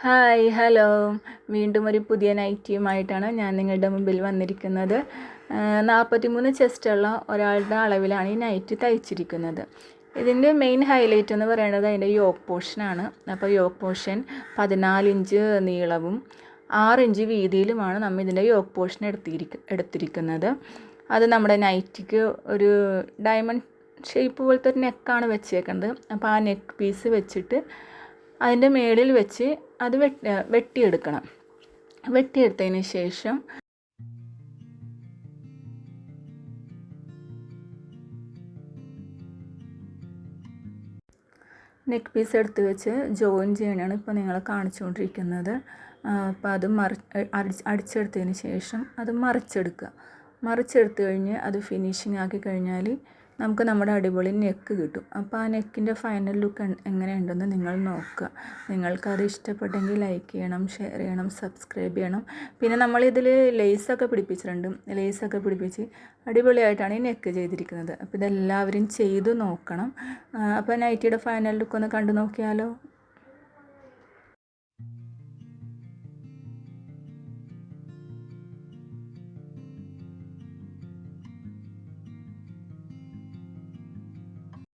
Hi hello, വീണ്ടും ഒരു പുതിയ നൈറ്റിയുമായിട്ടാണ് ഞാൻ നിങ്ങളുടെ മുമ്പിൽ വന്നിരിക്കുന്നത്. 43 ചെസ്റ്റുള്ള ഒരാളുടെ അളവിലാണ് ഈ നൈറ്റി തയ്ച്ചിരിക്കുന്നത്. ഇതിൻ്റെ മെയിൻ ഹൈലൈറ്റ് എന്ന് പറയുന്നത് അതിൻ്റെ യോക്ക് പോർഷനാണ്. അപ്പോൾ യോക്ക് പോർഷൻ 14 ഇഞ്ച് നീളവും 6 ഇഞ്ച് വീതിയിലുമാണ് നമ്മൾ ഇതിൻ്റെ യോക്ക് പോർഷൻ എടുത്തിരിക്കുന്നത്. അത് നമ്മുടെ നൈറ്റിക്ക് ഒരു ഡയമണ്ട് ഷേപ്പ് പോലത്തെ ഒരു നെക്കാണ് വെച്ചേക്കുന്നത്. അപ്പോൾ ആ നെക്ക് പീസ് വെച്ചിട്ട് അതിൻ്റെ മേളിൽ വെച്ച് അത് വെട്ടിയെടുക്കണം. വെട്ടിയെടുത്തതിന് ശേഷം നെക്ക് പീസ് എടുത്ത് വെച്ച് ജോയിൻ ചെയ്യണതാണ് ഇപ്പോൾ നിങ്ങളെ കാണിച്ചുകൊണ്ടിരിക്കുന്നത്. അപ്പോൾ അത് അടിച്ചെടുത്തതിന് ശേഷം അത് മറിച്ചെടുത്ത് കഴിഞ്ഞ് അത് ഫിനിഷിങ് ആക്കി കഴിഞ്ഞാൽ നമുക്ക് നമ്മുടെ അടിപൊളി നെക്ക് കിട്ടും. അപ്പോൾ ആ നെക്കിൻ്റെ ഫൈനൽ ലുക്ക് എങ്ങനെയുണ്ടെന്ന് നിങ്ങൾ നോക്കുക. നിങ്ങൾക്കത് ഇഷ്ടപ്പെട്ടെങ്കിൽ ലൈക്ക് ചെയ്യണം, ഷെയർ ചെയ്യണം, സബ്സ്ക്രൈബ് ചെയ്യണം. പിന്നെ നമ്മളിതിൽ ലേസൊക്കെ പിടിപ്പിച്ചിട്ടുണ്ട്. ലേസൊക്കെ പിടിപ്പിച്ച് അടിപൊളിയായിട്ടാണ് ഈ നെക്ക് ചെയ്തിരിക്കുന്നത്. അപ്പോൾ ഇതെല്ലാവരും ചെയ്തു നോക്കണം. അപ്പോൾ നൈറ്റിയുടെ ഫൈനൽ ലുക്ക് ഒന്ന് കണ്ടു നോക്കിയാലോ.